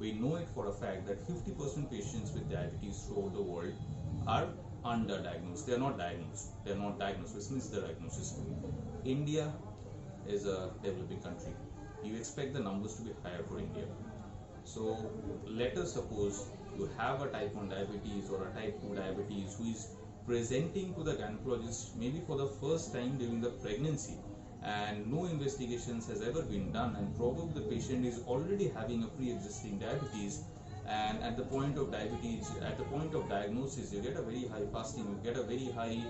We know it for a fact that 50% patients with diabetes throughout the world are underdiagnosed. They are not diagnosed. They are not diagnosed, which means the diagnosis. India is a developing country. You expect the numbers to be higher for India. So let us suppose you have a type 1 diabetes or a type 2 diabetes who is presenting to the gynecologist maybe for the first time during the pregnancy, and no investigations has ever been done, and probably the patient is already having a pre-existing diabetes, and at the point of diagnosis you get a very high fasting, you get a very high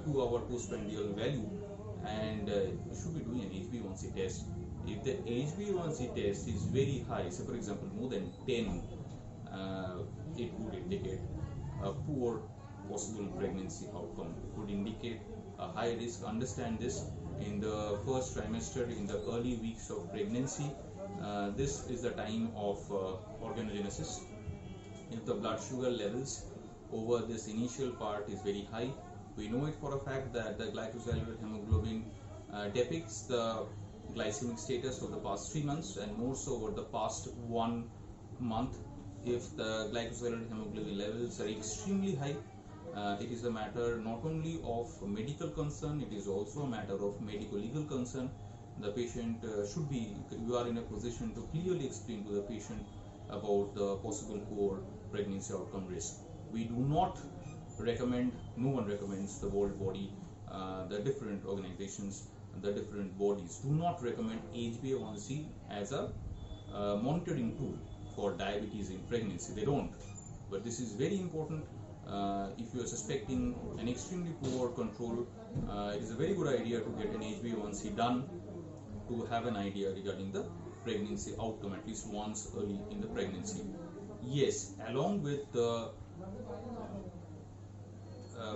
2-hour postprandial value, and you should be doing an HbA1c test. If the HbA1c test is very high, say for example more than 10, it would indicate a poor possible pregnancy outcome. It would indicate a high risk. Understand this, in the first trimester, in the early weeks of pregnancy, this is the time of organogenesis. If the blood sugar levels over this initial part is very high, we know it for a fact that the glycosylated hemoglobin depicts the glycemic status of the past 3 months and more so over the past 1 month. If the glycosylated hemoglobin levels are extremely high, it is a matter not only of medical concern, it is also a matter of medico-legal concern. The patient you are in a position to clearly explain to the patient about the possible poor pregnancy outcome risk. We do not recommend, no one recommends, the world body, the different organizations, the different bodies do not recommend HbA1c as a monitoring tool for diabetes in pregnancy. They don't. But this is very important. If you are suspecting an extremely poor control, it is a very good idea to get an HbA1c done to have an idea regarding the pregnancy outcome at least once early in the pregnancy. Yes, along with the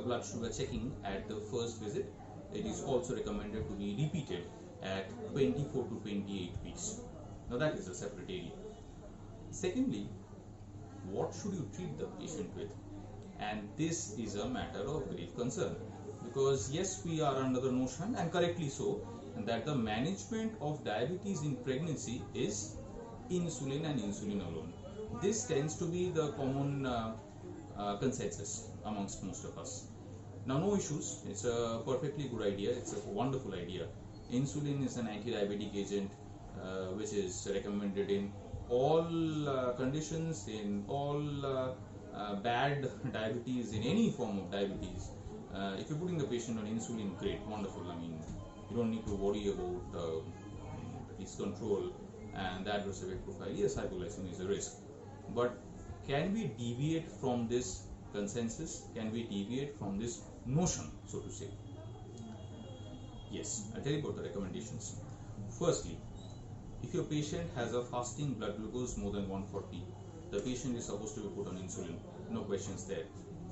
blood sugar checking at the first visit, it is also recommended to be repeated at 24 to 28 weeks. Now that is a separate area. Secondly, what should you treat the patient with? And this is a matter of grave concern, because yes, we are under the notion, and correctly so, that the management of diabetes in pregnancy is insulin and insulin alone. This tends to be the common consensus amongst most of us. Now, no issues. It's a perfectly good idea. It's a wonderful idea. Insulin is an anti-diabetic agent which is recommended in all conditions, in all bad diabetes, in any form of diabetes. If you're putting the patient on insulin, great, wonderful. I mean, you don't need to worry about his control and the adverse effect profile. Yes, hypoglycemia is a risk, but can we deviate from this consensus? Can we deviate from this notion, so to say? Yes, I'll tell you about the recommendations. Firstly, if your patient has a fasting blood glucose more than 140, the patient is supposed to be put on insulin. No questions there.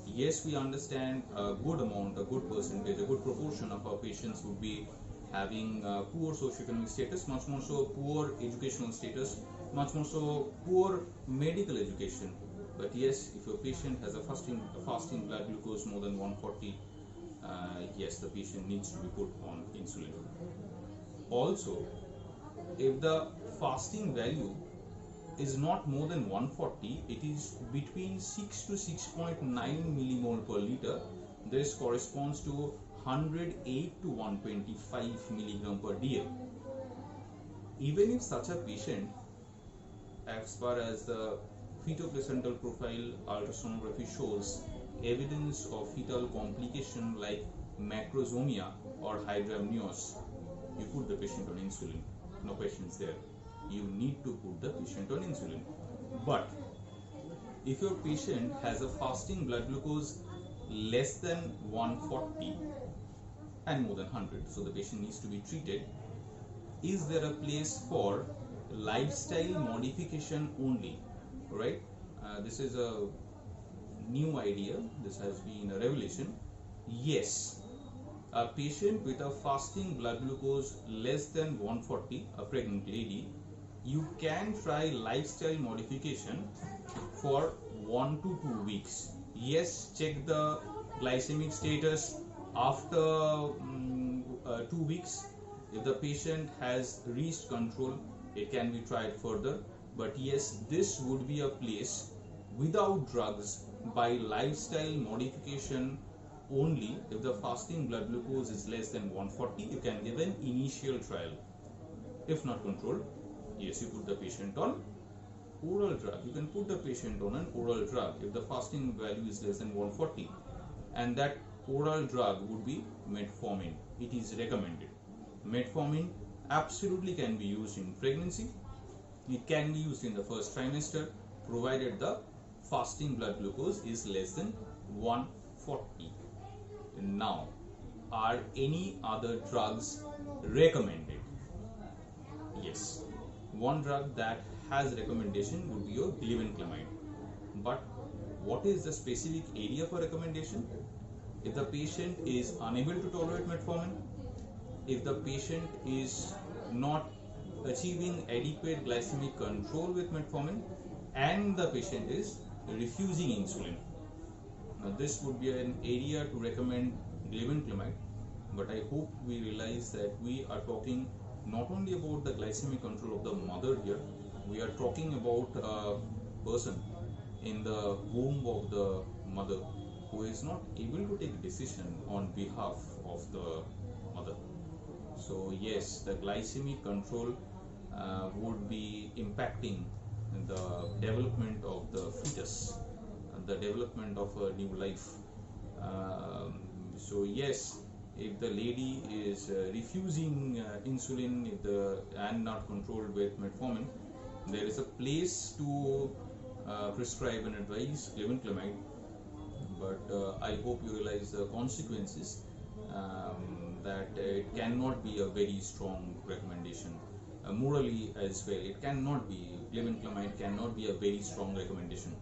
Yes, we understand a good amount, a good percentage, a good proportion of our patients would be having poor socioeconomic status, much more so poor educational status, much more so poor medical education. But yes, if your patient has a fasting blood glucose more than 140, yes, the patient needs to be put on insulin. Also, if the fasting value is not more than 140, it is between 6 to 6.9 millimole per liter. This corresponds to 108 to 125 milligram per dl. Even if such a patient, as far as the fetal-placental profile ultrasonography shows evidence of fetal complication like macrosomia or hydramnios, you put the patient on insulin. No questions there. You need to put the patient on insulin. But if your patient has a fasting blood glucose less than 140 and more than 100, so the patient needs to be treated, is there a place for lifestyle modification only? Right? This is a new idea. This has been a revelation. Yes, a patient with a fasting blood glucose less than 140, a pregnant lady, you can try lifestyle modification for 1 to 2 weeks. Yes, check the glycemic status after 2 weeks. If the patient has reached control, it can be tried further. But yes, this would be a place without drugs, by lifestyle modification only. If the fasting blood glucose is less than 140, you can give an initial trial. If not controlled, yes, you put the patient on oral drug. You can put the patient on an oral drug if the fasting value is less than 140, and that oral drug would be metformin. It is recommended. Metformin absolutely can be used in pregnancy. It can be used in the first trimester, provided the fasting blood glucose is less than 140. Now, are any other drugs recommended? Yes. One drug that has recommendation would be your glibenclamide. But what is the specific area for recommendation? If the patient is unable to tolerate metformin, if the patient is not achieving adequate glycemic control with metformin, and the patient is refusing insulin. Now this would be an area to recommend glibenclamide, but I hope we realize that we are talking not only about the glycemic control of the mother here, we are talking about a person in the womb of the mother who is not able to take decision on behalf of the mother. So yes, the glycemic control would be impacting the development of the fetus, the development of a new life. So yes, if the lady is refusing insulin and not controlled with metformin, there is a place to prescribe and advise glibenclamide. But I hope you realize the consequences, that it cannot be a very strong recommendation. Morally as well, it cannot be, glibenclamide cannot be a very strong recommendation.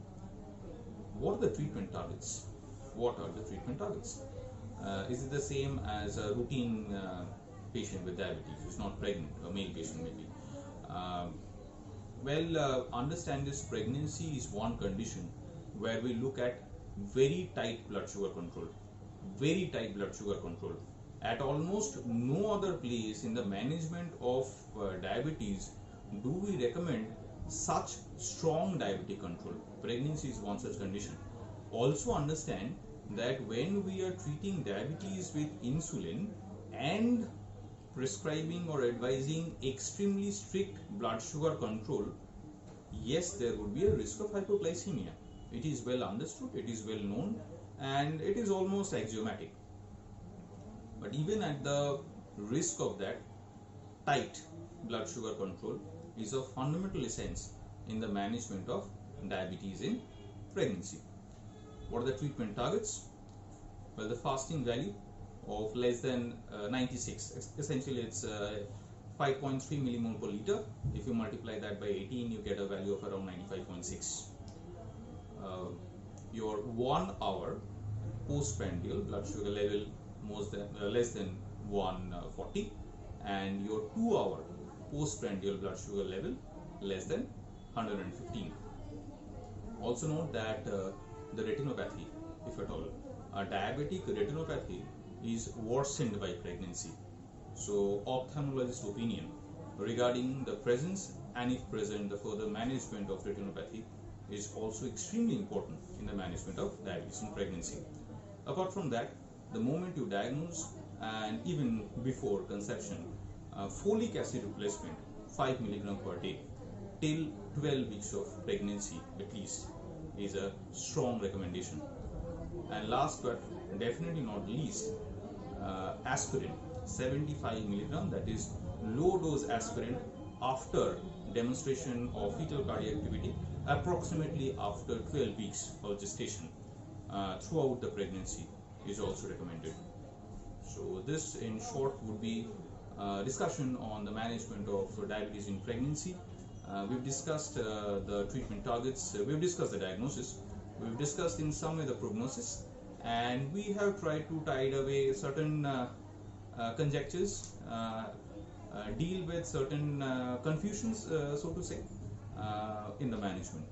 What are the treatment targets? What are the treatment targets? Is it the same as a routine patient with diabetes who is not pregnant, a male patient maybe? Understand this, pregnancy is one condition where we look at very tight blood sugar control. Very tight blood sugar control. At almost no other place in the management of diabetes do we recommend such strong diabetic control. Pregnancy is one such condition. Also understand that when we are treating diabetes with insulin and prescribing or advising extremely strict blood sugar control, yes, there would be a risk of hypoglycemia. It is well understood, it is well known, and it is almost axiomatic. But even at the risk of that, tight blood sugar control is of fundamental essence in the management of diabetes in pregnancy. What are the treatment targets? Well, the fasting value of less than 96. Essentially, it's 5.3 millimole per liter. If you multiply that by 18, you get a value of around 95.6. Your 1 hour postprandial blood sugar level less than 140, and your 2 hour postprandial blood sugar level less than 115. Also note that the retinopathy, if at all, a diabetic retinopathy is worsened by pregnancy. So ophthalmologist opinion regarding the presence and if present the further management of retinopathy is also extremely important in the management of diabetes in pregnancy. Apart from that, the moment you diagnose and even before conception, folic acid replacement 5 milligram per day till 12 weeks of pregnancy at least is a strong recommendation. And last but definitely not least, aspirin 75 milligram, that is low dose aspirin after demonstration of fetal cardiac activity, approximately after 12 weeks of gestation, throughout the pregnancy is also recommended. So this in short would be discussion on the management of diabetes in pregnancy. We've discussed the treatment targets, we've discussed the diagnosis, we've discussed in some way the prognosis, and we have tried to tide away certain conjectures, deal with certain confusions, so to say, in the management.